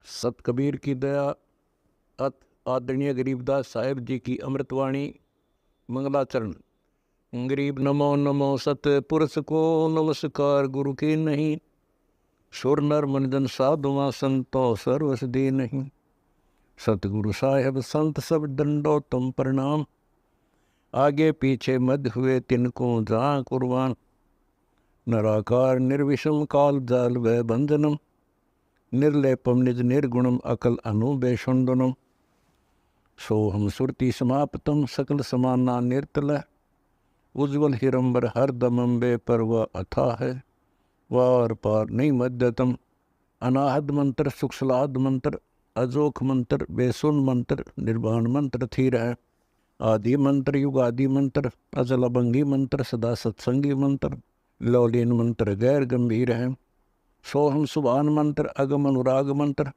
सत कबीर की दया अत आदरणीय गरीबदास साहेब जी की अमृतवाणी मंगलाचरण। गरीब नमो नमो सत पुरुष को नमस्कार गुरु की नहीं, सुर नर मनजन साधुआ संतो सर्वस दी नहीं। सतगुरु साहेब संत सब दंडो तुम प्रणाम, आगे पीछे मध्य हुए तिनको जहाँ कुर्बान। नराकार निर्विषम काल जाल व बंधनम, निर्लेपम निज निर्गुणम अकल अनुबेशुंदनम। सोहम सुरति समाप्तम सकल समाना निर्तल, उज्ज्वल हिरंबर हर दमम बे पर वह अथा है वार पार नहीं मध्यतम। अनाहद मंत्र सुखसलाद मंत्र अजोख मंत्र बेसुन मंत्र निर्वाण मंत्र थी है। आदि मंत्र युगादि मंत्र अजल अभंगी मंत्र सदा सत्संगी मंत्र लौलीन मंत्र गैर गंभीर है। सोहम सुभान मंत्र अगम अनुराग मंत्र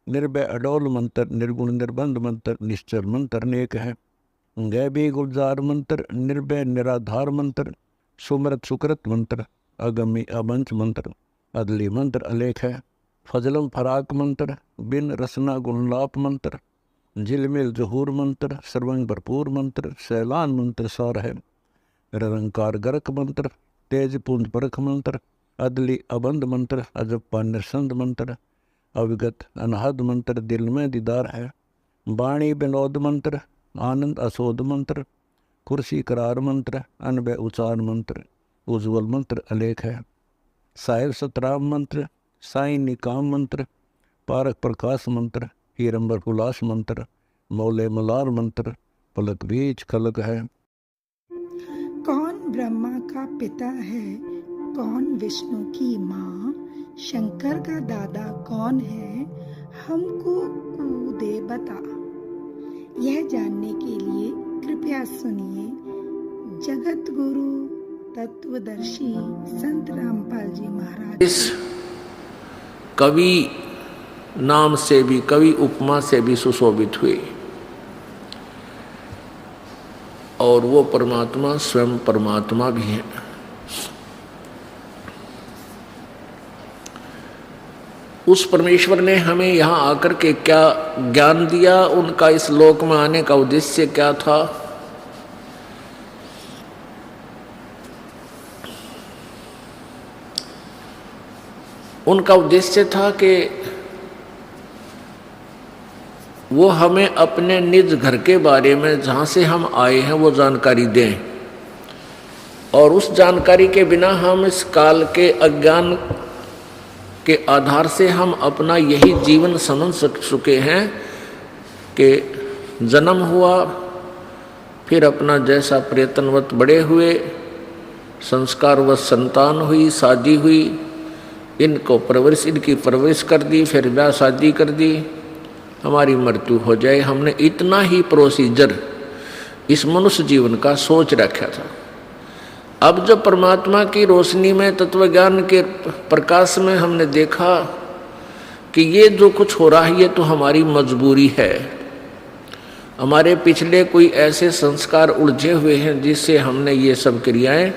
निर्भय अडोल मंत्र निर्गुण निर्बंध मंत्र निश्चर मंत्र नेक है। गैबी गुलजार मंत्र निर्भय निराधार मंत्र सुमरत सुकृत मंत्र अगमी अबंच मंत्र अदली मंत्र अलेख है। फजलम फराक मंत्र बिन रसना गुणलाप मंत्र झिलमिल जहूर मंत्र सर्वंग भरपूर मंत्र सैलान मंत्र सार है। निरंकार गरक मंत्र तेज पुंज परख मंत्र अदली अबंध मंत्र अजप्पा निरसंद मंत्र अविगत अनहद मंत्र दिल में दीदार है। वाणी विनोद मंत्र आनंद असोद मंत्र कुर्सी करार मंत्र अनबय उचार मंत्र उज्ज्वल मंत्र अलेख है। साहिब सतराम मंत्र साई निकाम मंत्र पारक प्रकाश मंत्र हीरंबर उल्लास मंत्र मौले मलार मंत्र पलक बीच खलक है। कौन ब्रह्मा का पिता है, कौन विष्णु की माँ, शंकर का दादा कौन है, हमको कूदे बता। यह जानने के लिए कृपया सुनिए जगत गुरु तत्वदर्शी संत रामपाल जी महाराज। इस कवि नाम से भी, कवि उपमा से भी सुशोभित हुए और वो परमात्मा स्वयं परमात्मा भी है। उस परमेश्वर ने हमें यहाँ आकर के क्या ज्ञान दिया, उनका इस लोक में आने का उद्देश्य क्या था। उनका उद्देश्य था कि वो हमें अपने निज घर के बारे में, जहाँ से हम आए हैं, वो जानकारी दें और उस जानकारी के बिना हम इस काल के अज्ञान के आधार से हम अपना यही जीवन समझ चुके हैं कि जन्म हुआ, फिर अपना जैसा प्रयत्नवत बड़े हुए, संस्कारवत संतान हुई, शादी हुई, इनकी परवरिश कर दी, फिर ब्याह शादी कर दी, हमारी मृत्यु हो जाए। हमने इतना ही प्रोसीजर इस मनुष्य जीवन का सोच रखा था। अब जब परमात्मा की रोशनी में, तत्वज्ञान के प्रकाश में हमने देखा कि ये जो कुछ हो रहा है ये तो हमारी मजबूरी है, हमारे पिछले कोई ऐसे संस्कार उलझे हुए हैं जिससे हमने ये सब क्रियाएं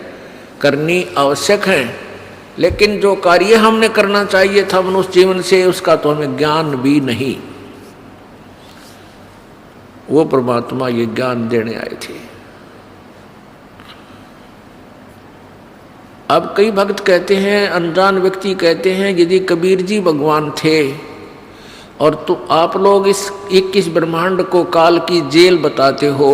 करनी आवश्यक हैं, लेकिन जो कार्य हमने करना चाहिए था मनुष्य जीवन से, उसका तो हमें ज्ञान भी नहीं। वो परमात्मा ये ज्ञान देने आए थे। अब कई भक्त कहते हैं, अनजान व्यक्ति कहते हैं, यदि कबीर जी भगवान थे और तो आप लोग इस 21 ब्रह्मांड को काल की जेल बताते हो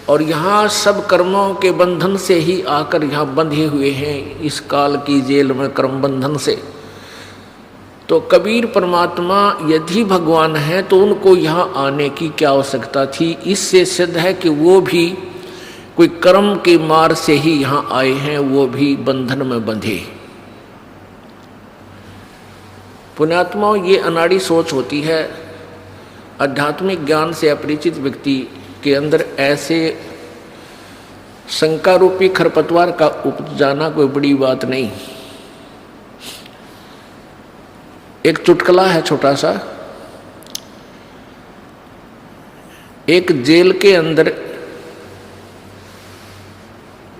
और यहाँ सब कर्मों के बंधन से ही आकर यहाँ बंधे हुए हैं, इस काल की जेल में कर्म बंधन से, तो कबीर परमात्मा यदि भगवान है तो उनको यहाँ आने की क्या आवश्यकता थी। इससे सिद्ध है कि वो भी कोई कर्म के मार से ही यहाँ आए हैं, वो भी बंधन में बंधे। पुण्यात्माओं, ये अनाड़ी सोच होती है। आध्यात्मिक ज्ञान से अपरिचित व्यक्ति के अंदर ऐसे शंका रूपी खरपतवार का उपज जाना कोई बड़ी बात नहीं। एक चुटकुला है छोटा सा। एक जेल के अंदर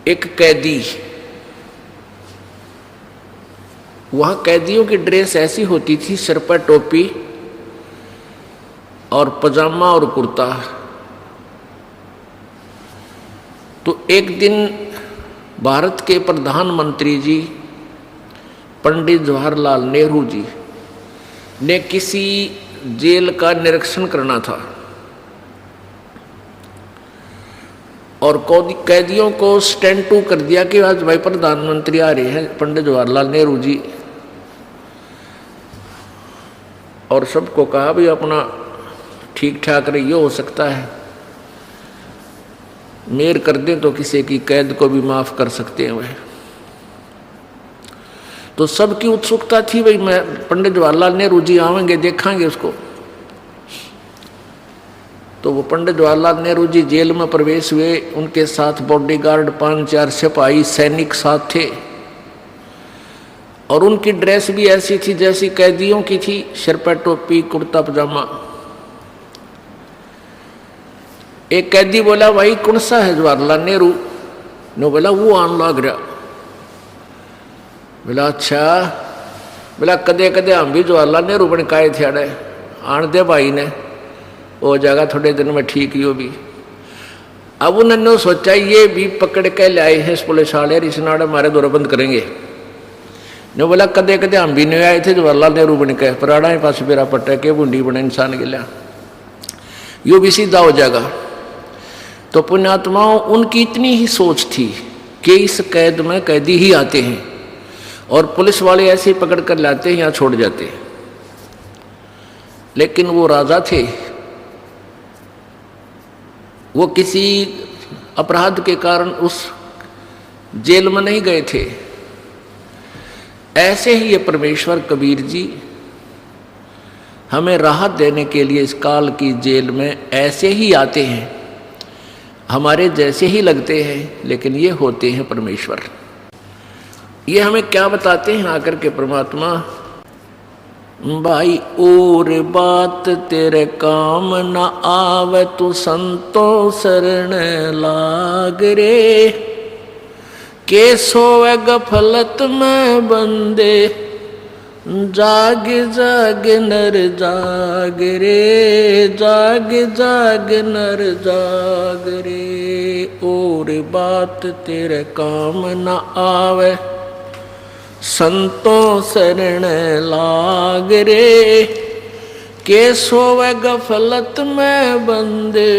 एक कैदी वहां कैदियों की ड्रेस ऐसी होती थी, सिर पर टोपी और पजामा और कुर्ता। तो एक दिन भारत के प्रधानमंत्री जी पंडित जवाहरलाल नेहरू जी ने किसी जेल का निरीक्षण करना था और कैदियों को स्टैंड टू कर दिया कि आज भाई प्रधानमंत्री आ रहे हैं पंडित जवाहरलाल नेहरू जी, और सबको कहा भी अपना ठीक ठाक रहिए, हो सकता है मेर कर दें तो किसी की कैद को भी माफ कर सकते हैं वह। तो सबकी उत्सुकता थी भाई मैं पंडित जवाहरलाल नेहरू जी आवेंगे, देखेंगे उसको। तो वो पंडित जवाहरलाल नेहरू जी जेल में प्रवेश हुए, उनके साथ बॉडीगार्ड 5-4 सिपाही सैनिक साथ थे और उनकी ड्रेस भी ऐसी थी जैसी कैदियों की थी, सिर पर टोपी कुर्ता पजामा। एक कैदी बोला भाई कौन सा है जवाहरलाल नेहरू ने? बोला वो आन लग रहा। बोला अच्छा, बोला कदे कदे हम भी जवाहरलाल नेहरू बन काए थे अड़े, आन दे भाई ने, हो जाएगा थोड़े दिन में ठीक ही हो भी। अब उन्होंने सोचा ये भी पकड़ के लाए हैं पुलिस वाले, इस नाड़े हमारे दौरा बंद करेंगे। ने बोला कदे कदे हम भी नहीं आए थे जवाहरलाल नेहरू बन के, पराड़ा ही पास मेरा पट्टा के बूंदी बने इंसान के लिया, यो भी सीधा हो जाएगा। तो पुण्यात्माओं उनकी इतनी ही सोच थी कि इस कैद में कैदी ही आते हैं और पुलिस वाले ऐसे ही पकड़ कर लाते हैं या छोड़ जाते हैं। लेकिन वो राजा थे, वो किसी अपराध के कारण उस जेल में नहीं गए थे। ऐसे ही ये परमेश्वर कबीर जी हमें राहत देने के लिए इस काल की जेल में ऐसे ही आते हैं, हमारे जैसे ही लगते हैं लेकिन ये होते हैं परमेश्वर। ये हमें क्या बताते हैं आकर के परमात्मा? भाई और बात तेरे काम न आवे, तू संतो शरण लाग रे, के सोवे गफलत में बंदे, जाग जाग नर जाग रे, जाग जाग नर जाग रे। और बात तेरे काम न आवे, संतों शरण लाग रे, के सोवे गफलत में बंदे,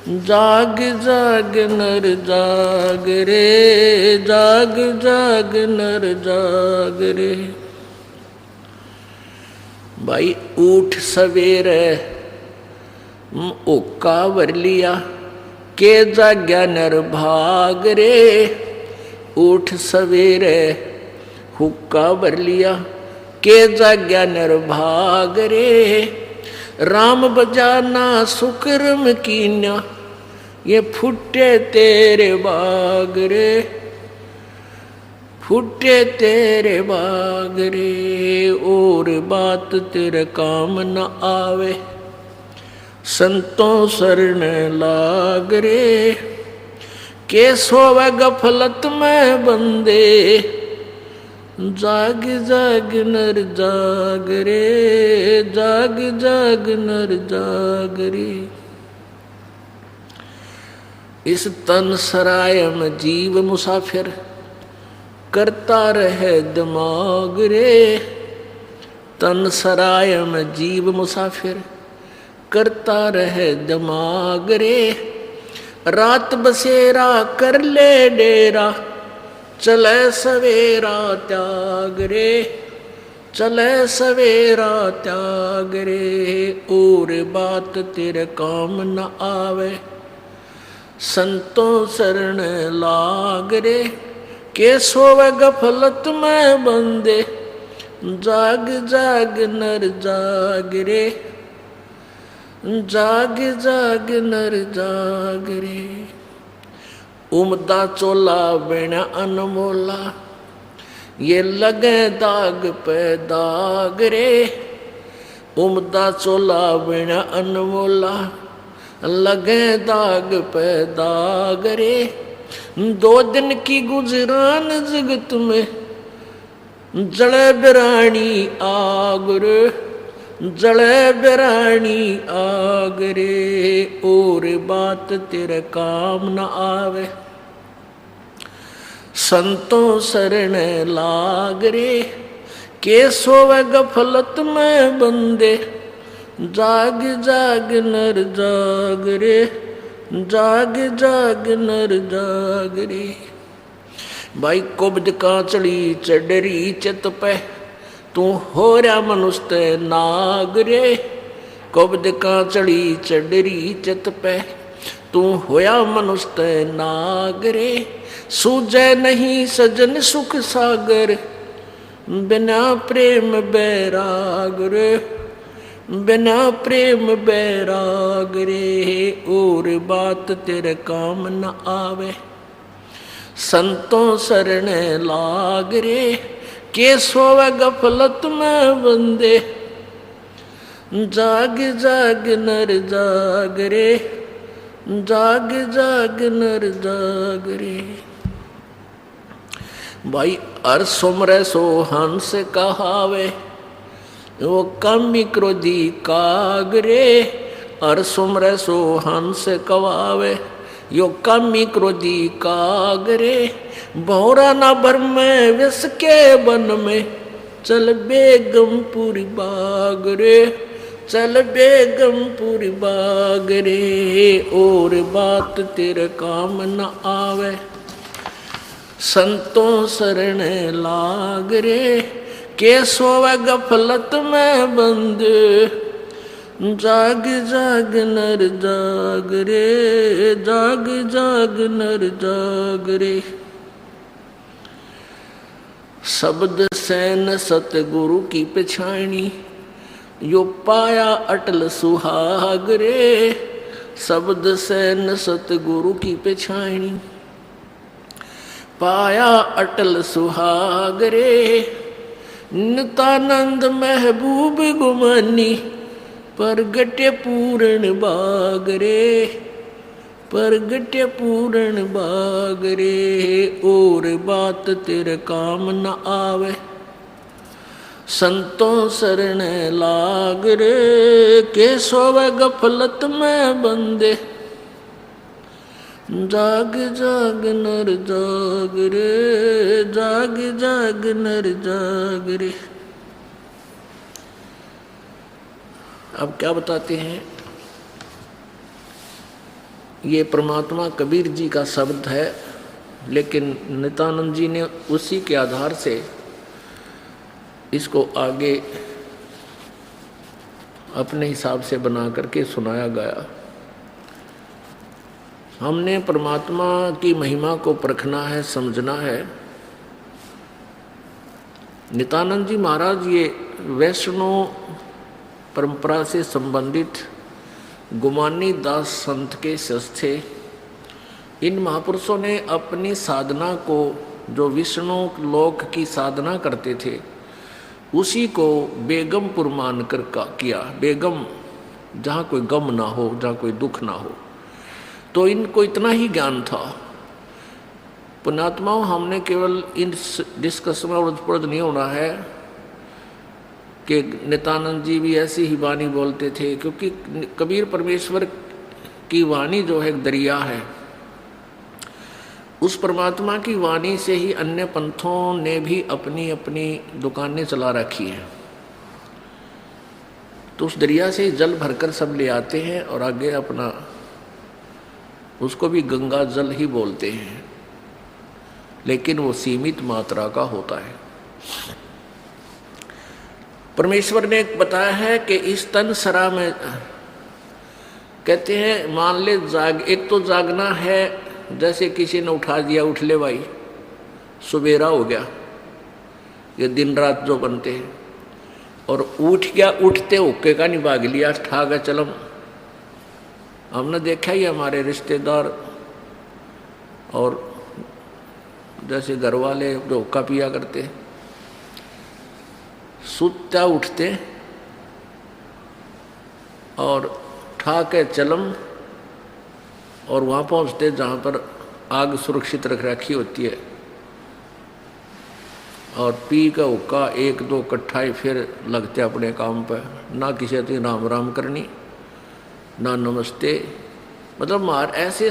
जाग जाग नर जाग रे, जाग जाग नर जाग रे। भाई उठ सवेरे ओका वर लिया, के जाग्या नर भाग रे, उठ सवेरे हुक्का भर लिया, के जाग्या नर भाग रे। राम बजाना सुकर्म कीन्या, ये फुटे तेरे बाग रे, फुटे तेरे बाग रे। और बात तेरे काम न आवे, संतों शरण लाग रे, के सोवे गफलत में बंदे, जाग जाग नर जाग रे, जाग जाग नर जाग रे। इस तन सराय में जीव मुसाफिर, करता रहे दिमाग रे। तन सराय में जीव मुसाफिर, करता रहे दिमाग रे। रात बसेरा कर ले डेरा, चले सवेरा त्याग रे, चले सवेरा त्याग रे। और बात तेरे काम न आवे, संतों शरण लाग रे, के सोवे गफलत में बंदे, जाग जाग नर जाग रे, जाग जाग नर जाग रे। उमदा चोला बिना अनमोला, ये लगे दाग पे दाग रे। उमदा चोला बिना अनमोला, लगे दाग पे दाग रे। 2 दिन की गुजरान जगत में, जले बिरानी आग रे, जले बिरानी आग रे, और बात तेरे काम न आवे। संतों शरण लाग रे, के सोवे गफलत में बंदे, जाग जाग नर जाग रे, जाग जाग नर जाग रे। भाई कुब्ज कांचड़ी चढ़री चित पे, तू हो रहा मनुष्य नाग रे। कुब्ज कांचड़ी चढ़री चित पे, तू होया मनुष्य नाग रे। सूझे नहीं सजन सुख सागर, बिना प्रेम बैराग रे, बिना प्रेम बैराग रे, और बात तेरे काम न आवे। संतों शरण लाग रे, के सोवे गफलत में बंदे, जाग जाग नर जाग रे, जाग जाग नर जाग रे। भाई हर सुमरे सो हंस कहावे, वो कामी क्रोधी काग रे। हर सुमरे सो हंस कहावे, यो कामी क्रोधी काग रे। भौरा ना भर में विष के वन में, चल बेगमपुरी बाग रे, चल बेगमपुरी बाग रे, और बात तेरे काम न आवे। संतों शरण लाग रे, के सोवे गफलत में बंद, जाग जाग नर जाग रे, जाग जाग नर जाग रे। शब्द सैन सतगुरु की पछाणी, यो पाया अटल सुहाग रे। शब्द सैन सतगुरु की पछाणी, पाया अटल सुहाग रे। नितानंद महबूब गुमानी, परगटे पूर्ण बाग रे, परगटे पूर्ण बाग रे, और बात तेरे काम न आवे। संतों शरण लाग रे, के सोवे गफलत में बंदे, जाग जाग नर जाग रे, जाग जाग नर जाग रे। अब क्या बताते हैं, ये परमात्मा कबीर जी का शब्द है, लेकिन नित्यानंद जी ने उसी के आधार से इसको आगे अपने हिसाब से बना करके सुनाया गया। हमने परमात्मा की महिमा को परखना है, समझना है। नित्यानंद जी महाराज ये वैष्णव परंपरा से संबंधित गुमानी दास संत के शिष्य थे। इन महापुरुषों ने अपनी साधना को, जो विष्णु लोक की साधना करते थे, उसी को बेगमपुर मानकर किया। बेगम जहाँ कोई गम ना हो, जहाँ कोई दुख ना हो। तो इनको इतना ही ज्ञान था। पुण्यात्माओं, हमने केवल इन डिस्कशन में उलझ नहीं होना है कि नित्यानंद जी भी ऐसी ही वाणी बोलते थे, क्योंकि कबीर परमेश्वर की वाणी जो है दरिया है। उस परमात्मा की वाणी से ही अन्य पंथों ने भी अपनी अपनी दुकानें चला रखी हैं। तो उस दरिया से जल भरकर सब ले आते हैं और आगे अपना, उसको भी गंगा जल ही बोलते हैं, लेकिन वो सीमित मात्रा का होता है। परमेश्वर ने बताया है कि इस तन सरा में, कहते हैं मान ले एक तो जागना है, जैसे किसी ने उठा दिया, उठ ले भाई, सुबेरा हो गया, ये दिन रात जो बनते हैं। और उठ गया, उठते हुक्के का नहीं भाग लिया, ठा गया चलम। हमने देखा ही हमारे रिश्तेदार और जैसे घर वाले जो हुक्का पिया करते, सुत्ता उठते और ठा के चलम, और वहाँ पहुँचते जहाँ पर आग सुरक्षित रख रखी होती है। और पी का हुक्का एक दो कट्ठा ही फिर लगते अपने काम पर, ना किसी से राम राम करनी ना नमस्ते। मतलब मार ऐसे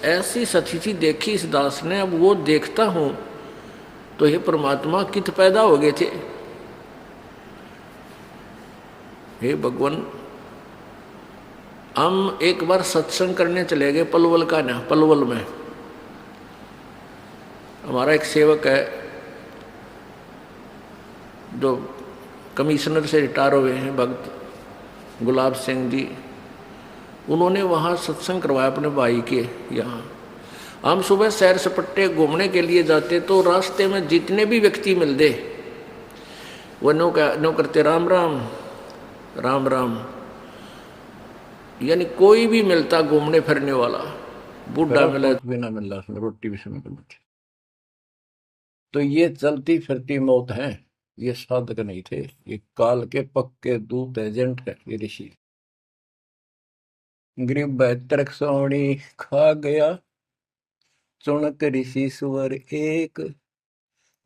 ऐसी सचिथि देखी इस दास ने। अब वो देखता हूँ तो हे परमात्मा कित पैदा हो गए थे। हे भगवान, हम एक बार सत्संग करने चले गए पलवल का ना, पलवल में हमारा एक सेवक है जो कमिश्नर से रिटायर हुए हैं, भक्त गुलाब सिंह जी। उन्होंने वहाँ सत्संग करवाया अपने भाई के यहाँ। हम सुबह सैर सपट्टे घूमने के लिए जाते तो रास्ते में जितने भी व्यक्ति मिलते वो नो करते राम राम राम राम। यानी कोई भी मिलता घूमने फिरने वाला, बूढ़ा मिला बिना मिल रहा, उसमें रोटी भी समय पर। तो ये चलती फिरती मौत है, ये साधक नहीं थे, ये काल के पक्के दूत एजेंट है ये ऋषि। गरीब 72 सोनी खा गया, चुनक ऋषि सुवर एक,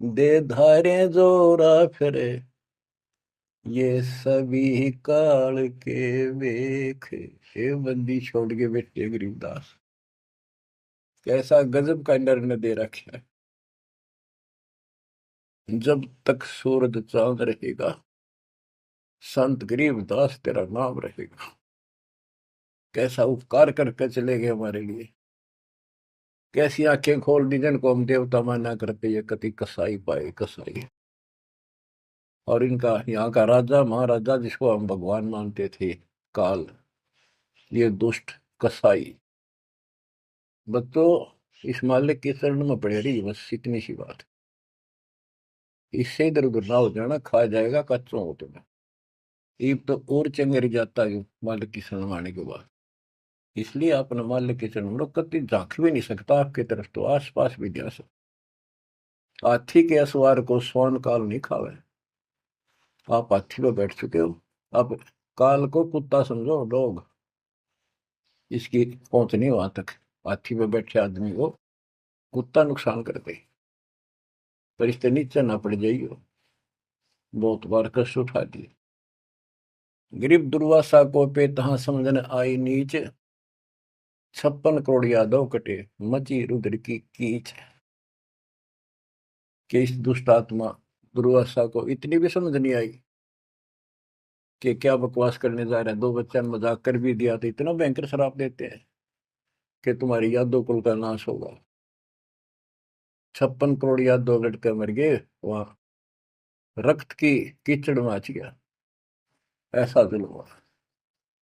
दे धारे जोरा फिरे, ये सभी काल के वेख। हे बंदी छोड़ के बैठे गरीबदास, कैसा गजब का निर्णय दे रखा है। जब तक सूरज चांद रहेगा, संत गरीबदास तेरा नाम रहेगा। कैसा उपकार करके चले गए हमारे लिए, कैसी आंखें खोल दी जिनको हम देवता माना करते, ये कति कसाई पाए कसाई। और इनका यहाँ का राजा महाराजा जिसको हम भगवान मानते थे काल, ये दुष्ट कसाई। बच्चों इस मालिक के शरण में पड़े रही, बस इतनी सी बात। इससे इधर उधर ना हो जाना, खा जाएगा कच्चों होते में। ईब तो और चंगेरी जाता है मालिक की शरण आने के बाद। इसलिए अपने मालिक के शरण में कति झांक भी नहीं सकता आपकी तरफ, तो आस पास भी जा सकता। हाथी के असवार को स्वान काल नहीं खावे। आप हाथी पर बैठ चुके हो, अब काल को कुत्ता समझो, डॉग, इसकी पहुंच नहीं वहां तक। हाथी पर बैठे आदमी को कुत्ता नुकसान करते, पर इससे नीचे ना पड़ जाइयो। बहुत बार कष्ट उठा दिए। गरीब दुर्वासा को पे तहां समझन आई नीच, 56 करोड़ यादव कटे मची रुद्र की कीच। कि इस दुष्ट आत्मा दुर्वासा को इतनी भी समझ नहीं आई कि क्या बकवास करने जा रहे हैं। 2 बच्चा ने मजाक कर भी दिया तो इतना भयंकर शराब देते हैं कि तुम्हारी यादव कुल का नाश होगा। 56 करोड़ यादव लड़के मर गए, वहां रक्त की कीचड़ माच गया। ऐसा जुल्म हुआ।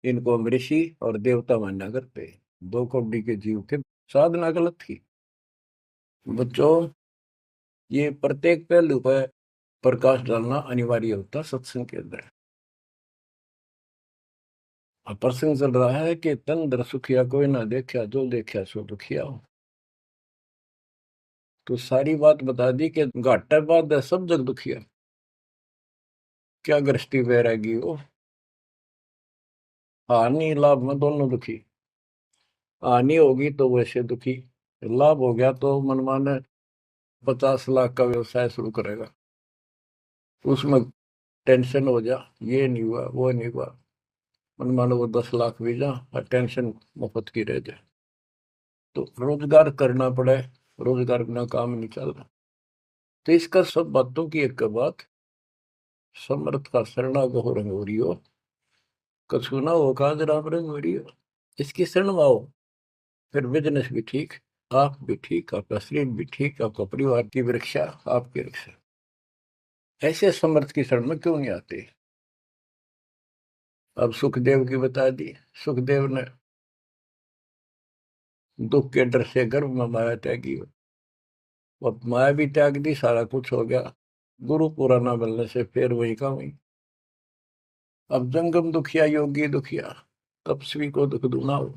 इनको हम ऋषि और देवता माना करते, 2 कौड़ी के जीव थे, साधना गलत थी। बच्चों ये प्रत्येक पहलू पर प्रकाश डालना अनिवार्य होता सत्संग के अंदर। प्रसंग चल रहा है कि तन दर सुखिया कोई ना देखा, जो देखा सो दुखिया हो। तो सारी बात बता दी कि घाटा बाद है सब जग दुखिया। क्या गृष्टि वैरागी हो, हानि लाभ में दोनों दुखी। हानि होगी तो वैसे दुखी, लाभ हो गया तो मनमाने 50 लाख का व्यवसाय शुरू करेगा, उसमें टेंशन हो जा, ये नहीं हुआ वो नहीं हुआ। मनमाने वो 10 लाख भी जा और टेंशन मुफ्त की रह जाए। तो रोजगार करना पड़े, रोजगार बिना काम नहीं चल रहा। तो इसका सब बातों की एक बात, समर्थ का शरणागो रंग हो रही हो, कछु ना हो काज राम रंग हो रही हो। इसकी शरण में आओ, फिर बिजनेस भी ठीक, आप भी ठीक, आपका शरीर भी ठीक, आपका परिवार की रक्षा, आपकी रक्षा। ऐसे समर्थ की शरण में क्यों नहीं आते। अब सुखदेव की बता दी। सुखदेव ने दुख के डर से गर्भ में माया त्यागी, अब माया भी त्याग दी, सारा कुछ हो गया। गुरु पूरा ना मिलने से फिर वही का वही। अब जंगम दुखिया योगी दुखिया, तपस्वी को दुख दूना हो।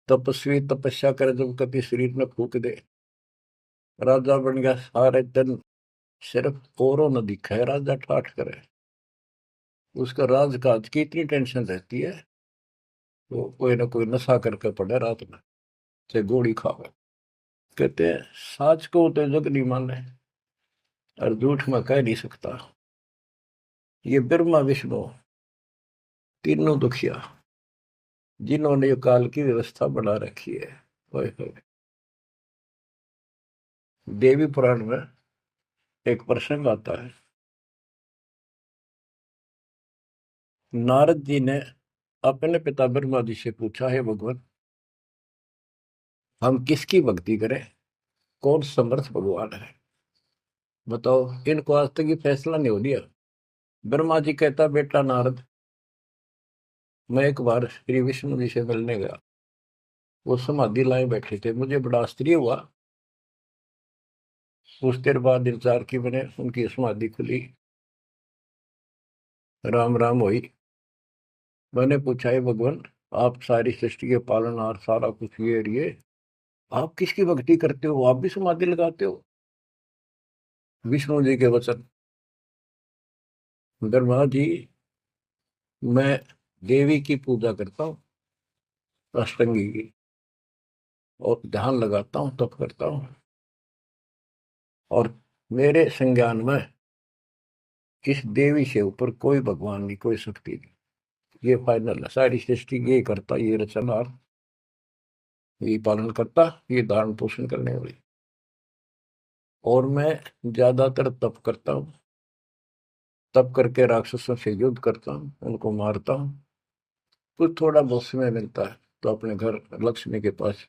तपस्वी तपस्या करे जब कभी शरीर में फूक दे, राजा बन गया, सारे दिन सिर्फ औरों न दिखा है, राजा ठाठ करे। उसका राजकाज की इतनी टेंशन रहती है, तो कोई ना कोई नशा करके पड़े रात में, चाहे गोली खावे। कहते हैं साच को तो जग नहीं माने, और झूठ में कह नहीं सकता। ये ब्रह्मा विष्णु तीनों दुखिया जिन्होंने ये काल की व्यवस्था बना रखी है। ओए होए। देवी पुराण में एक प्रसंग आता है। नारद जी ने अपने पिता ब्रह्मा जी से पूछा, है भगवान, हम किसकी भक्ति करें, कौन समर्थ भगवान है, बताओ। इनको आज तक ये फैसला नहीं हो लिया। ब्रह्मा जी कहता, बेटा नारद, मैं एक बार श्री विष्णु जी से मिलने गया। वो समाधि लाए बैठे थे, मुझे बड़ा आश्चर्य हुआ। कुछ देर बाद इंतजार की मैंने, उनकी समाधि खुली, राम राम हुई। मैंने पूछा, है भगवान, आप सारी सृष्टि के पालनहार, सारा कुछ ये आप किसकी भक्ति करते हो, आप भी समाधि लगाते हो। विष्णु जी के वचन, ब्रह्मा जी, मैं देवी की पूजा करता हूँ, अष्टंगी की, और ध्यान लगाता हूँ, तप करता हूँ, और मेरे संज्ञान में इस देवी से ऊपर कोई भगवान नहीं, कोई शक्ति नहीं। ये फाइनल है, सारी सृष्टि ये करता, ये रचनहार, ये पालन करता, ये धारण पोषण करने वाली। और मैं ज्यादातर तप करता हूँ, तप करके राक्षसों से युद्ध करता हूँ, उनको मारता हूँ। कुछ थोड़ा बहुत समय मिलता है तो अपने घर लक्ष्मी के पास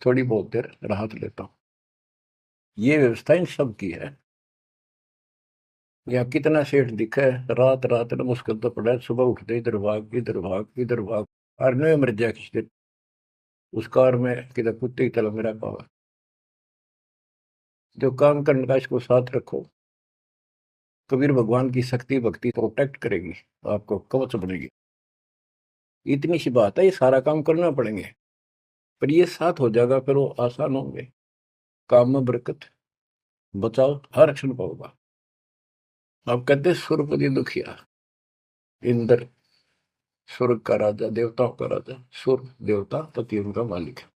थोड़ी बहुत देर राहत लेता हूँ। ये व्यवस्था इन सब की है। यहाँ कितना सेठ दिखा है, रात रात में मुश्किल तो पड़ा है, सुबह उठते इधर भाग इधर भाग इधर भाग, और नहीं मर जाए किसी दिन उस कार में, किधर कुत्ते की तरह मेरा पावा। जो काम करने का इसको साथ रखो, कबीर भगवान की शक्ति भक्ति प्रोटेक्ट करेगी, आपको कवच बनेगी। इतनी सी बात है, ये सारा काम करना पड़ेंगे, पर ये साथ हो जाएगा, फिर वो आसान होंगे। काम में बरकत, बचाओ हर क्षण पाओगा। आप कहते सुरपति दुखिया, इंद्र स्वर्ग का राजा, देवताओं का राजा, सुर देवता पति उनका मालिक है।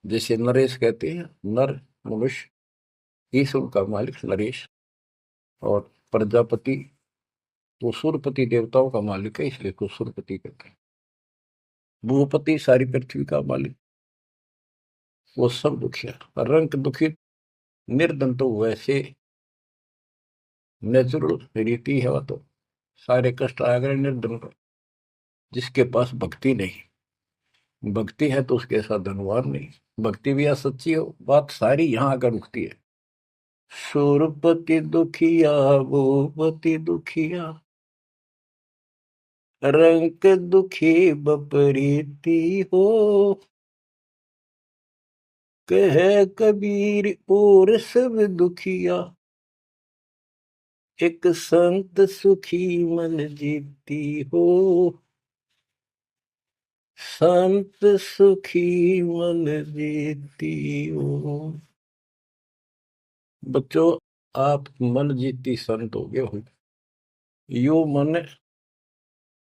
जैसे नरेश कहते हैं, नर मनुष्य, ईश उनका मालिक नरेश, और प्रजापति वो सुरपति देवताओं का मालिक है, इसलिए को सुरपति कहते हैं। भूपति सारी पृथ्वी का मालिक, वो सब दुखिया। रंग दुखी निर्धन तो वैसे नेचुरल रीति है, वह तो सारे कष्ट आ गए निर्धन को। जिसके पास भक्ति नहीं, भक्ति है तो उसके साथ धनवान नहीं, भक्ति भी सच्ची हो, बात सारी यहाँ आकर रुकती है। सुरपति दुखिया भूपति दुखिया, रंग दुखी बपरीती हो, कह कबीर और सब दुखिया, एक संत सुखी मन जीती हो, संत सुखी मन जीती हो। बच्चों, आप मन जीती संत हो गए हो। यो मन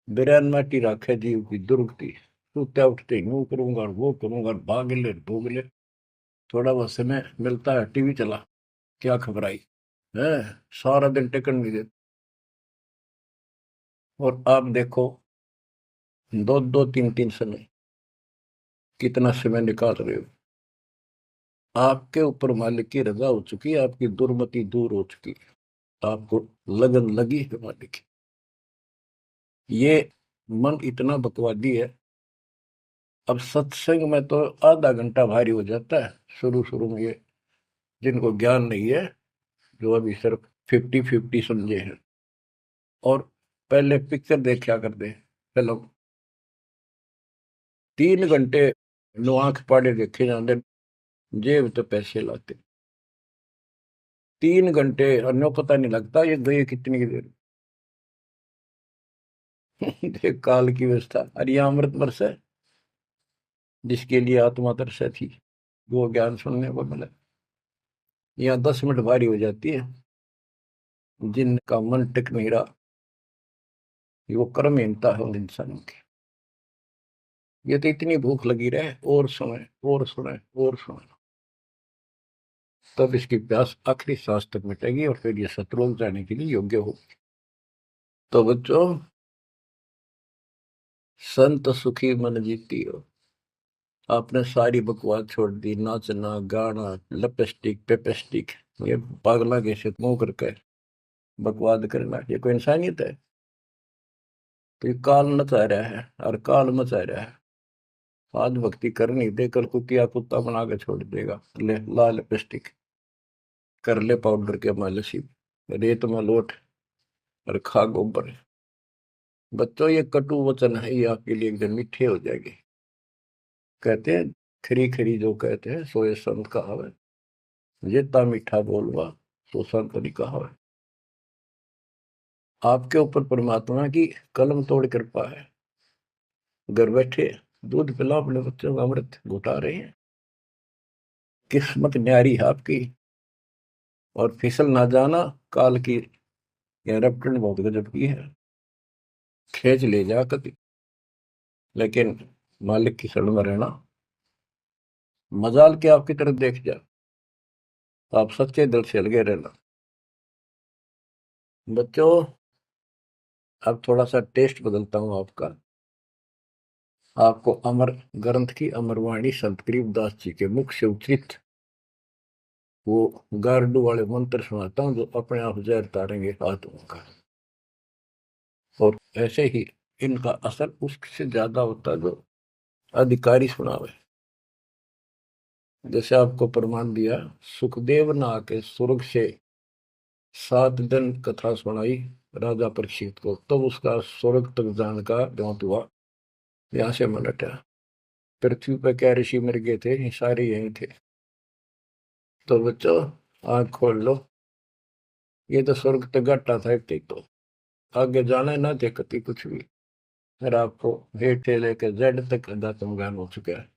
बिरैन माटी राखे जीव की दुर्गति, सूत्या उठते यूं करूंगा वो करूंगा, भाग ले भोग ले। थोड़ा बहुत समय मिलता है, टीवी चला, क्या खबर आई है, सारा दिन टिकट नहीं देते। और आप देखो, दो दो तीन तीन समय कितना समय निकाल रहे हो। आपके ऊपर मालिक की रजा हो चुकी है, आपकी दुर्मति दूर हो चुकी है, आपको लगन लगी है मालिक की। ये मन इतना बकवादी है। अब सत्संग में तो आधा घंटा भारी हो जाता है शुरू शुरू में, ये जिनको ज्ञान नहीं है, जो अभी सिर्फ 50-50 समझे हैं। और पहले पिक्चर देखा करते, फिल्म 3 घंटे नो आंख पाड़े देखे जाते, जेब तो पैसे लाते। 3 घंटे अन्य पता नहीं लगता ये गए कितनी देर। देख काल की व्यवस्था। अरे यहाँ अमृत बरस है, जिसके लिए आत्मा तरस थी, वो ज्ञान सुनने को मिला। यहाँ 10 मिनट भारी हो जाती है, जिनका मन टिक नहीं रहा, वो कर्महीनता है उन इंसानों की। ये तो इतनी भूख लगी रहे, और सुने और सुने और सुने। तब इसकी प्यास आखिरी सांस तक मिटेगी और फिर ये शत्रुओं जाने के लिए योग्य होगी। तो बच्चों, संत सुखी मन जीती हो। आपने सारी बकवास छोड़ दी, नाचना गाना, लिपस्टिक पेपस्टिक, ये पागला के से मुंह करके बकवाद करना, ये कोई इंसानियत है? तो ये काल नचा रहा है और काल मचा रहा है। आज भक्ति कर नहीं दे, कल कुतिया कुत्ता बना के छोड़ देगा। ले ला लिपस्टिक, कर ले पाउडर के मालिश, रेत में लोट और खा गोबर। बच्चों, ये कटु वचन है, ये आपके लिए एकदम मीठे हो जाएंगे। कहते हैं खरी खरी जो कहते हैं सो ये संत कहावत, जितना मीठा बोलवा सो संत नहीं कहावत। आपके ऊपर परमात्मा की कलम तोड़ कृपा है। घर बैठे दूध पिला अपने बच्चों का, अमृत घुटा रहे हैं। किस्मत न्यारी है आपकी। और फिसल ना जाना, काल की रपटन बहुत गजब की है, खींच ले जा कभी, लेकिन मालिक की शरण में रहना। मजाल के आपकी तरफ देख जा, आप सच्चे दिल से लगे रहना। बच्चों, अब थोड़ा सा टेस्ट बदलता हूं आपका। आपको अमर ग्रंथ की अमरवाणी संत गरीबदास जी के मुख से उच्चरित वो गारडू वाले मंत्र सुनाता हूं, जो अपने आप जहर तारेंगे आत्मा का। और ऐसे ही इनका असर उससे ज्यादा होता है जो अधिकारी सुनावे। जैसे आपको प्रमाण दिया, सुखदेव ना के स्वर्ग से 7 दिन कथा सुनाई राजा परीक्षित को, तब तो उसका स्वर्ग तक जाने का द्योत हुआ। यहां से मन हटा। पृथ्वी पर क्या ऋषि मर गए थे, ये सारे यही थे। तो बच्चों, आंख खोल लो। ये तो स्वर्ग तक घाटा था, तो आगे जाना ना थे कति कुछ भी। फिर आपको हेठ से लेकर जेड तक अध्यात्म ज्ञान हो चुका है।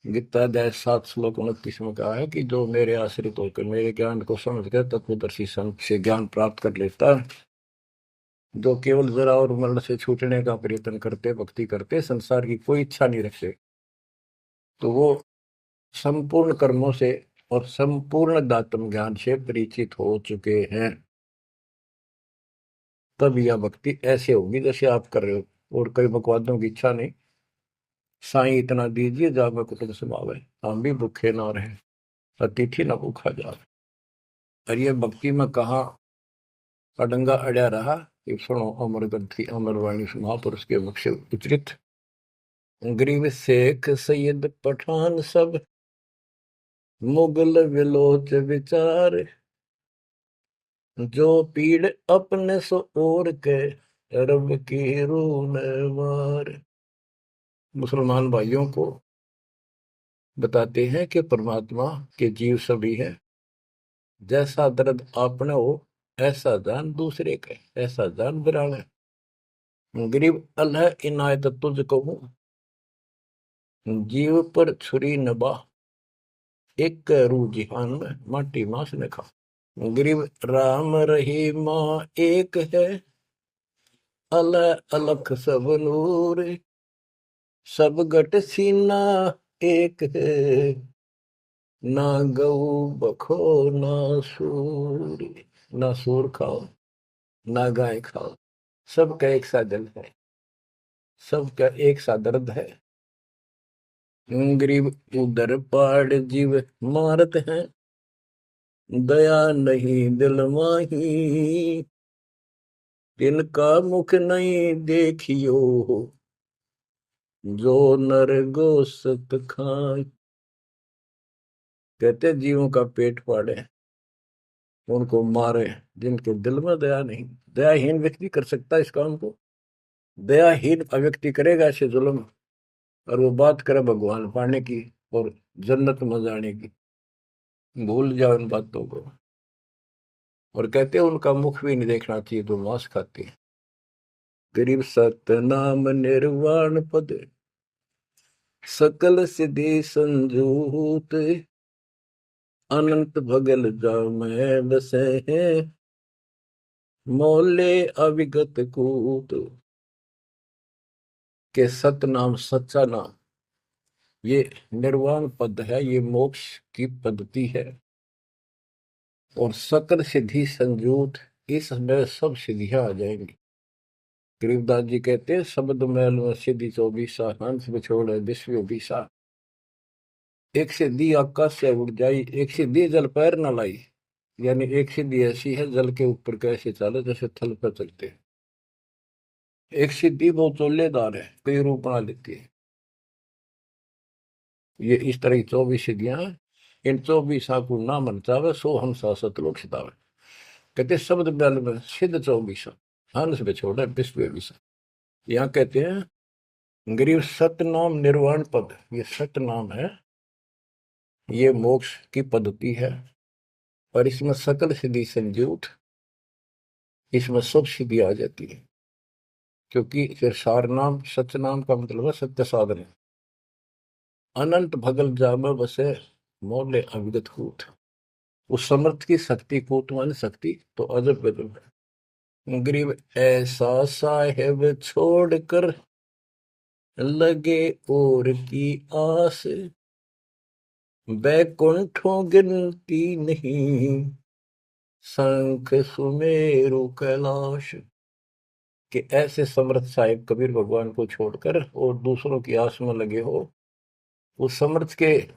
गीता अध्याय 7 श्लोक 29 में कहा है कि जो मेरे आश्रित होकर मेरे ज्ञान को समझ कर तत्वदर्शी संत से ज्ञान प्राप्त कर लेता, जो केवल जरा और मरण से छूटने का प्रयत्न करते, भक्ति करते, संसार की कोई इच्छा नहीं रखते, तो वो संपूर्ण कर्मों से और संपूर्ण दातम ज्ञान से परिचित हो चुके हैं। तब यह भक्ति ऐसे होगी जैसे आप कर रहे हो, और कई बकवादों की इच्छा नहीं। साईं इतना दीजिए जावे कुटुंब समावे, हम भी भूखे ना रहे, अतिथि न भूखा जावे। और ये भक्ति में कहा अडंगा अड़या रहा। ये सुनो अमर ग्रंथी अमरवाणी महापुरुष के मुख से उच्चरित। गरीब शेख सैयद पठान सब मुगल विलोच विचार, जो पीड़ अपने सो और के रब की रून मार। मुसलमान भाइयों को बताते हैं कि परमात्मा के जीव सभी है। जैसा दर्द आपने हो ऐसा जान दूसरे के, ऐसा जान बिराने। गरीब अल्लाह इनायत तुझ कहूं, जीव पर छुरी नबा, एक रू जिहान में माटी मांस ने खा। गरीब राम रही माँ एक है, अल्लाह अलख सब नूर, सब गट सीना एक है, ना गऊ बखो ना सूर। ना सूर खाओ ना गाय खाओ, सबका एक सा दिल है, सबका एक सा दर्द है। गरीब उधर पाड़ जीव मारत हैं, दया नहीं दिल माही, तिनका मुख नहीं देखियो, जो नर गोसत खाए। कहते जीवों का पेट फाड़े, उनको मारे, जिनके दिल में दया नहीं। दयाहीन व्यक्ति कर सकता है इस काम को। दयाहीन व्यक्ति करेगा ऐसे जुल्म, और वो बात करे भगवान पाने की और जन्नत में जाने की, भूल जाओ इन बातों को। और कहते हैं उनका मुख भी नहीं देखना चाहिए जो मांस खाते हैं। गरीब सतनाम निर्वाण पद, सकल सिद्धि संजूत, अनंत भगल जामै बसे हैं, मोले अविगत कूत। के सतनाम सच्चा नाम, ये निर्वाण पद है, ये मोक्ष की पद्धति है। और सकल सिद्धि संजूत, इसमें सब सिद्धियां आ जाएंगी। गरीबदास जी कहते हैं शब्द मैल में सिद्धि 24 हंस बिछोड़ विश्व बीसा। एक सिद्धि आकाश से उड़ जाई, एक सिद्धि जल पैर न लाई। यानी एक सिद्धि ऐसी है जल के ऊपर कैसे चले जैसे थल पर चलते हैं। एक सिद्धि बहुत चोलेदार है, कई रूप बना लेती है। ये इस तरह की 24 सिद्धियां हैं। इन 24 को ना मन चावे सो हम सतलोक सितावे। कहते शब्द मैल में सिद्ध 24 हंस बिछोड़ विश्व बीसा। यहाँ कहते हैं गरीब सतनाम निर्वाण पद, ये सतनाम है, ये मोक्ष की पद्धति है। और इसमें सकल सिद्धि संजूत, इसमें सब सिद्धि आ जाती है। क्योंकि फिर सार नाम सतनाम का मतलब है सत्य साधन। अनंत भगल जाम बसे मोले अविगत कूट। उस समर्थ की शक्ति कूट मान शक्ति तो अजब गजब है। गरीब ऐसा साहेब छोड़कर लगे और की आस, बैकुंठों गिनती नहीं शंख सुमेरु कैलाश। कि ऐसे समर्थ साहिब कबीर भगवान को छोड़कर और दूसरों की आस में लगे हो। उस समर्थ के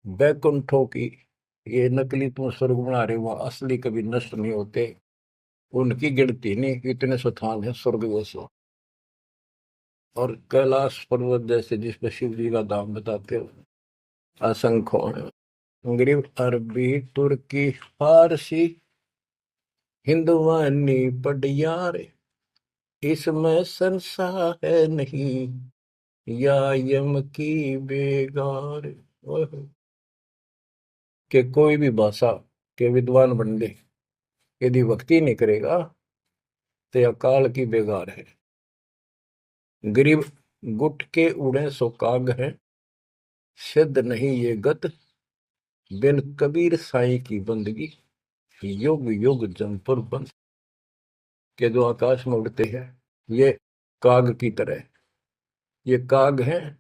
बैकुंठों की, ये नकली तुम स्वर्ग बना रहे हो, असली कभी नष्ट नहीं होते, उनकी गिनती नहीं, इतने स्थान है स्वर्ग जैसे। और कैलाश पर्वत जैसे जिसपे शिव जी का धाम बताते हो, असंख्य है। गरीब अरबी तुर्की फारसी हिंदुवानी पटियार, इसमें संसार है नहीं या यम की बेगार। कि कोई भी भाषा के विद्वान बंदे यदि भक्ति नहीं करेगा तो अकाल की बेगार है। गरीब गुट के उड़े सो काग है, सिद्ध नहीं ये गत बिन कबीर साईं की बंदगी युग युग जमपुर बंद। के जो आकाश में उड़ते हैं ये काग की तरह, ये काग है,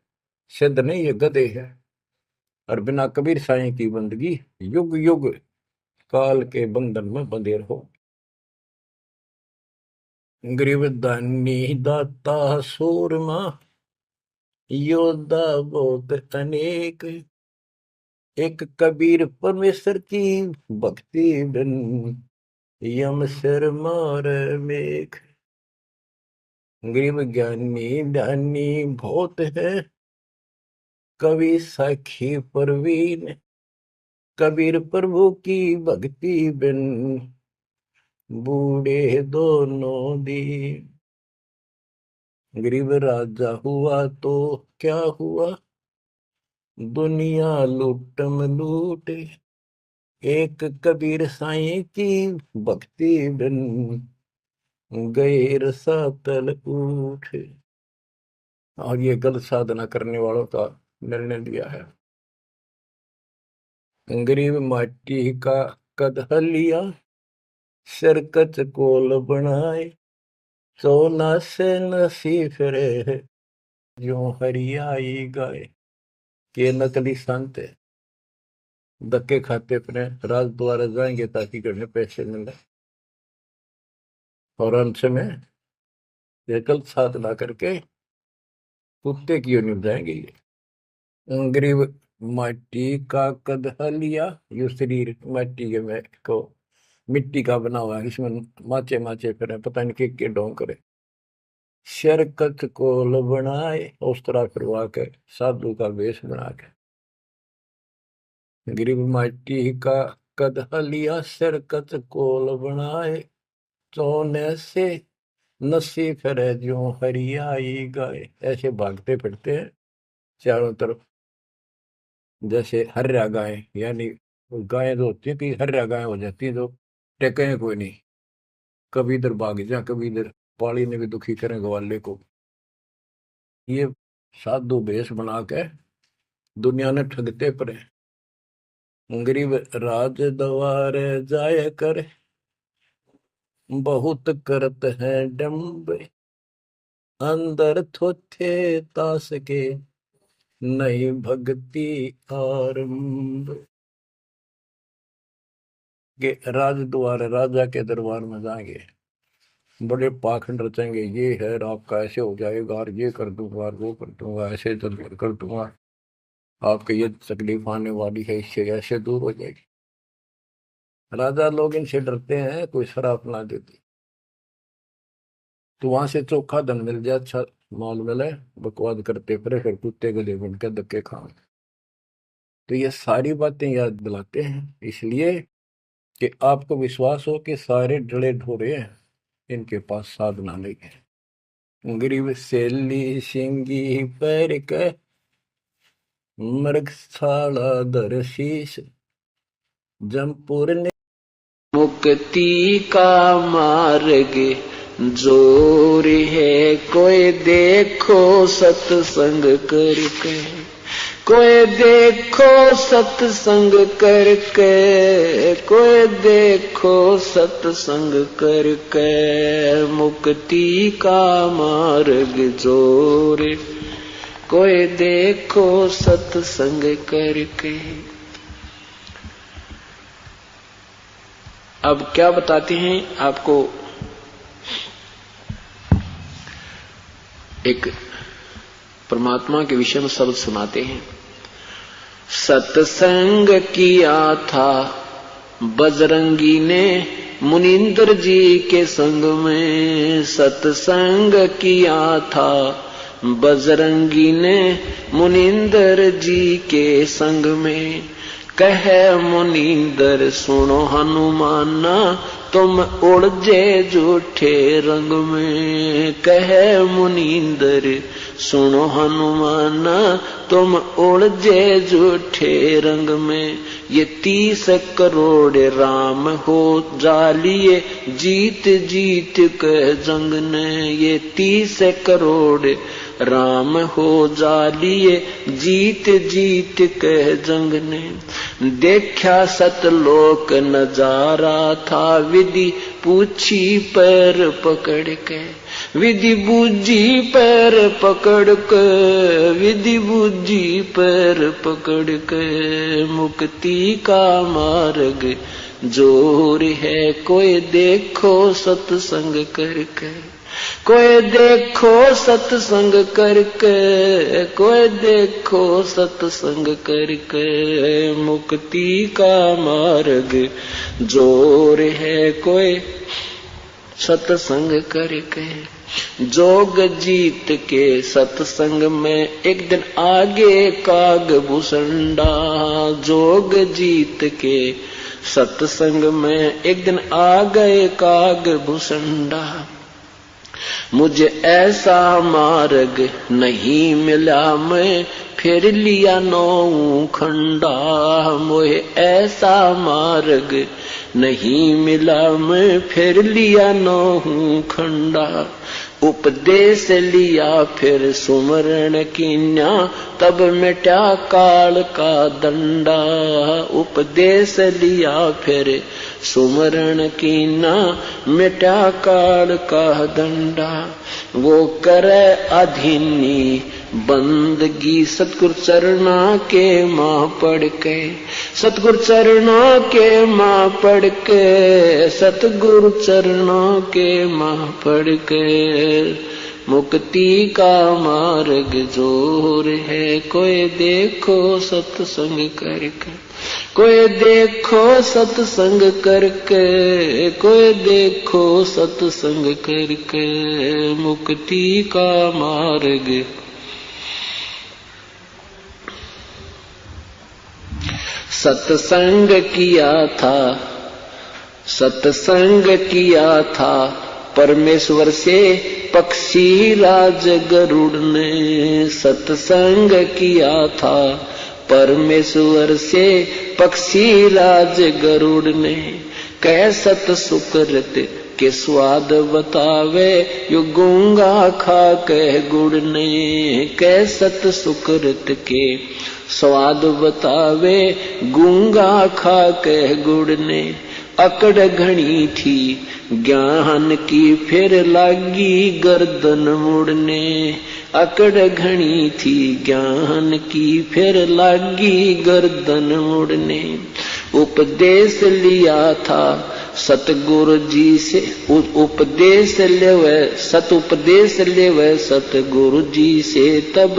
सिद्ध नहीं ये गधे है। और बिना कबीर साईं की बंदगी युग युग काल के बंधन में बंधे रहो। गरीब दानी दाता सूरमा योद्धा बहुत अनेक, एक कबीर परमेश्वर की भक्ति बिन यम सिर मार मेघ। गरीब ज्ञानी ध्यानी बहुत है, कवि साखी परवीन, कबीर प्रभु की भक्ति बिन बूढ़े दोनों दीन। गरीब राजा हुआ तो क्या हुआ, दुनिया लूटम लूटे, एक कबीर साईं की भक्ति बिन गैर सातल उठे। और ये गलत साधना करने वालों का निर्णय लिया है। गरीब माटी का कदह लिया, सिरकत कोल बनाए, सोना से नसी फिरे जो हरियाई गाय। के नकली संत है, धक्के खाते फिरे, राज द्वारा जाएंगे ताकि घर में पैसे मिले, और अंत में ये गलत साधना करके कुत्ते की ओर निभ जाएंगे। ये गरीब माटी का कदह लिया, यो शरीर माटी के में को मिट्टी का बना हुआ है, इसमें माचे माचे फिरे, पता नहीं के ढोंग करे। शरकत कोल बनाए, उस तरह करवा के साधु का वेश बना के। गरीब माटी का कदह लिया, शरकत कोल बनाए, सोने से नसी फिरे जो हरियाई गाय। ऐसे भागते फिरते हैं चारों तरफ जैसे हर्या गाय, यानी गायें जो होती है कि हर्या गाय हो जाती है, जो टेके कोई नहीं, कभी इधर भाग जा कभी इधर, पाली ने भी दुखी करें ग्वाले को। ये साधु भेष बना के दुनिया ने ठगते पड़े। गरीब राज द्वार जाय कर, बहुत करत है डम्ब, अंदर थोथे तास के, नहीं भक्ति आरंभ। के राजद्वार राजा के दरबार में जाएंगे, बड़े पाखंड रचेंगे, ये है आपका ऐसे हो जाएगा और ये कर दूंगा और वो कर दूंगा, ऐसे कर दूंगा, आपके ये तकलीफ आने वाली है, इससे ऐसे दूर हो जाएगी। राजा लोग इनसे डरते हैं, कोई शराब ना देती तो वहां से चोखा धन मिल जाए, अच्छा माल मिले, बकवाद करते फिर कुत्ते गले बन के धक्के खाओ। तो ये सारी बातें याद दिलाते हैं इसलिए कि आपको विश्वास हो कि सारे डले ढोरे हैं, इनके पास साधना नहीं है। गरीब सेली सिंगी पैर के मृगशाला दर शीश जमपुर ने। मुक्ति का मार्ग जोर है, कोई देखो सत्संग करके, कोई देखो सत्संग करके, कोई देखो सत्संग करके, मुक्ति का मार्ग जोर, कोई देखो सत्संग करके। अब क्या बताते हैं आपको, एक परमात्मा के विषय में शब्द सुनाते हैं। सत्संग किया था बजरंगी ने मुनींद्र जी के संग में, सत्संग किया था बजरंगी ने मुनींद्र जी के संग में। कहे मुनींद्र सुनो हनुमाना, तुम उड़जे झूठे रंग में। कहे मुनींद्र सुनो हनुमाना, तुम उड़जे झूठे रंग में। ये 30 करोड़ राम हो जालिए, जीत जीत के जंग ने। ये 30 करोड़ राम हो जालिए, जीत जीत के जंग ने। देखा सतलोक नजारा था, विधि पूछी पैर पकड़ के, विधि बूझी पैर पकड़ के, विधि बूझी पैर पकड़ के। मुक्ति का मार्ग जोर है, कोई देखो सत्संग करके, कोई देखो सत्संग करके, कोई देखो सत्संग करके। मुक्ति का मार्ग जोर है, कोई सत्संग करके। जोग जीत के सत्संग में एक दिन आगे काग भूसंडा। जोग जीत के सत्संग में एक दिन आ गए काग भूसंडा। मुझे ऐसा मार्ग नहीं मिला, मैं फिर लिया 9 खंडा। मुझे ऐसा मार्ग नहीं मिला, मैं फिर लिया 9 खंडा। उपदेश लिया फिर सुमरण कीन्या, तब मिटा काल का दंडा। उपदेश लिया फिर सुमरण कीना, मिटा काल का दंडा। वो करे अधीनी बंदगी, सतगुरु चरणा के मां पढ़ के, सतगुरु चरणा के मां पढ़ के, सतगुरु चरणा के मां पढ़ के। मुक्ति का मार्ग जोर है, कोई देखो सत्संग करके, कोई देखो सत्संग करके, कोई देखो सत्संग करके। मुक्ति का मार्ग सत्संग किया था, सत्संग किया था परमेश्वर से पक्षी राज गरुड़ ने। सत्संग किया था परमेश्वर से पक्षी राज गरुड़ ने। कह सत सुकृत के स्वाद बतावे, यो गूंगा खा कह गुड़ ने। कह सत सुकृत के स्वाद बतावे, गूंगा खा कह गुड़ ने। अकड़ घनी थी ज्ञान की, फिर लागी गर्दन मुड़ने। अकड़ घनी थी ज्ञान की, फिर लागी गर्दन मुड़ने। उपदेश लिया था सतगुरु जी से, उपदेश लेवे सतगुरु जी से, तब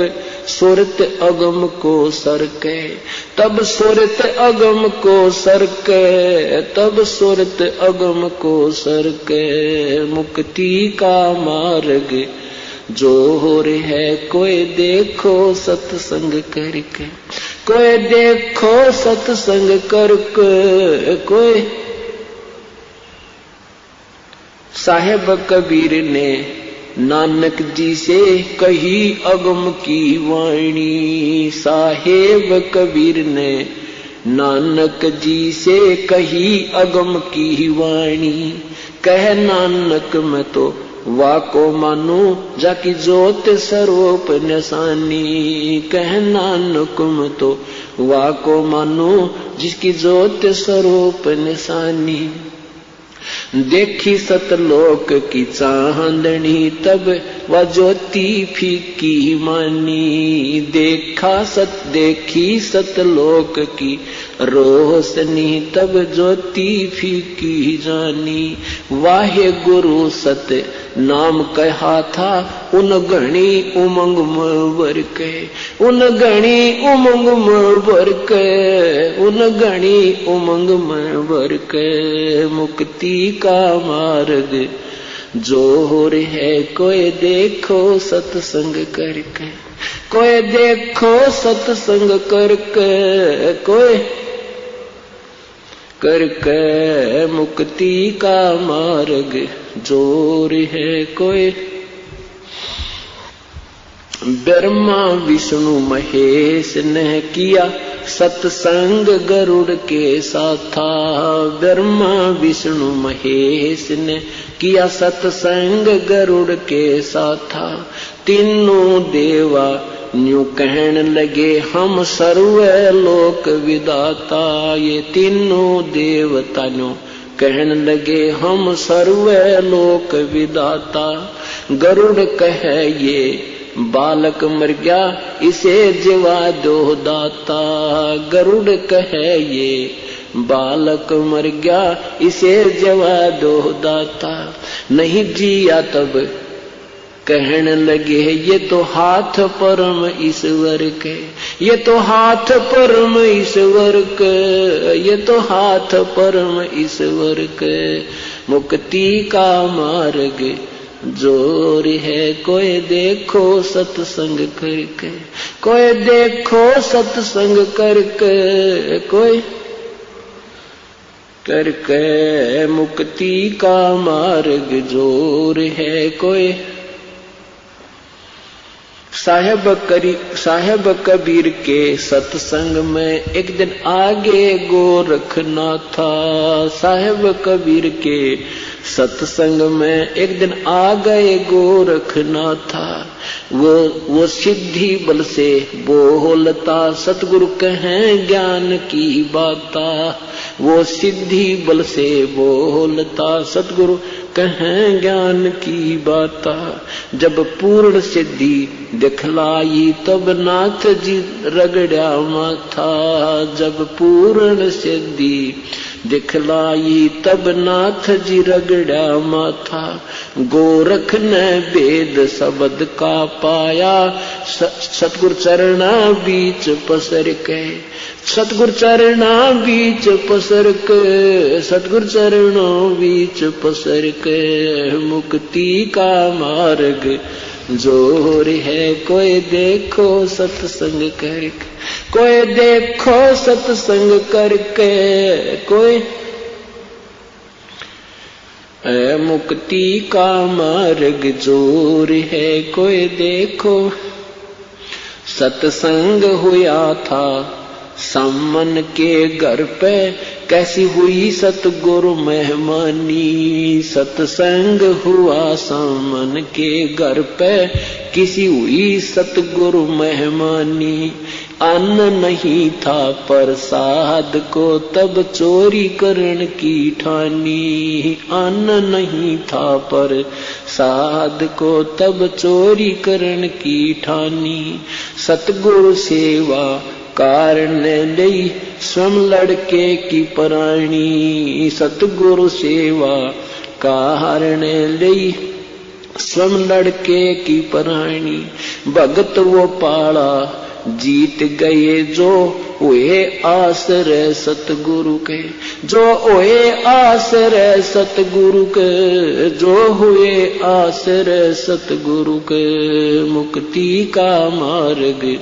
सुरत अगम को सरके, तब सुरत अगम को सरके, तब सुरत अगम को सरके। मुक्ति का मार्ग जोर है, कोई देखो सत्संग करके, कोई देखो सत्संग करके। कोई साहेब कबीर ने नानक जी से कही अगम की वाणी, साहेब कबीर ने नानक जी से कही अगम की वाणी। कह नानक मैं तो वाको मानू, जाकी जोत स्वरूप निशानी। कह नानक मैं तो वाको मानू, जिसकी जोत स्वरूप निशानी। देखी सतलोक की चांदनी, तब वह ज्योति फीकी मानी। देखी सतलोक की रोशनी, तब ज्योति फीकी जानी। वाहे गुरु सत नाम कहा था, उन घणी उमंग में वर के, उन घणी उमंग में वर के, उन घणी उमंग में वर के। मुक्ति का मार्ग जोर है, कोई देखो सत्संग करके, कोई देखो सत्संग करके, कोई करके। मुक्ति का मार्ग जोर है, कोई। ब्रह्मा विष्णु महेश ने किया सत्संग गरुड़ के साथा। ब्रह्मा विष्णु महेश ने किया सत्संग गरुड़ के साथा। तीनों देवा न्यू कहन लगे, हम सर्व लोक विदाता। ये तीनों देवता न्यू कहन लगे, हम सर्व लोक विदाता। गरुड़ कहे ये बालक मर गया, इसे जीवा दो दाता। गरुड़ कहे ये बालक मर गया, इसे जीवा दो दाता। नहीं जिया तब कहन लगे, ये तो हाथ परम ईश्वर के, ये तो हाथ परम ईश्वर के, ये तो हाथ परम ईश्वर के। मुक्ति का मार्ग जोर है, कोई देखो सत्संग करके, कोई देखो सत्संग करके, कोई करके। मुक्ति का मार्ग जोर है, कोई। साहेब कबीर के सत्संग में एक दिन आगे गोरखनाथ था। साहेब कबीर के सत्संग में एक दिन आ गए गोरखनाथ। वो सिद्धि बल से बोलता, सतगुरु कहें ज्ञान की बाता। वो सिद्धि बल से बोलता, सतगुरु कहें ज्ञान की बाता। जब पूर्ण सिद्धि दिखलाई, तब नाथ जी रगड़ा माथा। जब पूर्ण सिद्धि दिखलाई, तब नाथ जी रगड़ा माथा। गोरख ने वेद शब्द का पाया, सतगुरु चरणा बीच पसर के। सतगुरु चरणा बीच पसर के, सतगुरु चरणों बीच पसर के। मुक्ति का मार्ग जोर है, कोई देखो सत्संग करके, कोई देखो सत्संग करके, कोई। मुक्ति का मार्ग जोर है, कोई देखो। सत्संग हुआ था सामन के घर पे, कैसी हुई सतगुरु मेहमानी। सत्संग हुआ सामन के घर पे, किसी हुई सतगुरु मेहमानी। अन्न नहीं था प्रसाद को तब चोरी करन की ठानी। अन्न नहीं था प्रसाद को तब चोरी करन की ठानी। सतगुरु सेवा कारण लई स्वयं लड़के की प्राणी। सतगुरु सेवा कारण लई स्वयं लड़के की प्राणी। भगत वो पाला जीत गए जो हुए आश्रय सतगुरु के। जो हुए आश्रय सतगुरु के। जो हुए आश्रय सतगुरु के। मुक्ति का मार्ग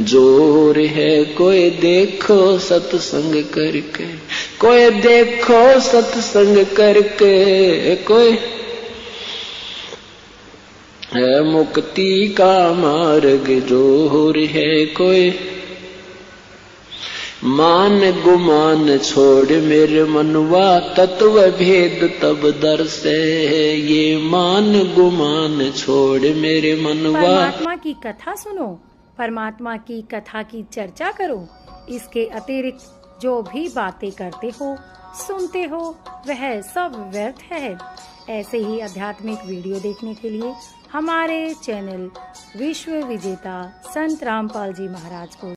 जोर है कोई देखो सत्संग करके। कोई देखो सत्संग करके। कोई है मुक्ति का मार्ग जोर है कोई। मान गुमान छोड़ मेरे मनवा तत्व भेद तब दर्शे। ये मान गुमान छोड़ मेरे मनवा। परमात्मा की कथा सुनो, परमात्मा की कथा की चर्चा करो। इसके अतिरिक्त जो भी बातें करते हो सुनते हो वह सब व्यर्थ है। ऐसे ही आध्यात्मिक वीडियो देखने के लिए हमारे चैनल विश्व विजेता संत रामपाल जी महाराज को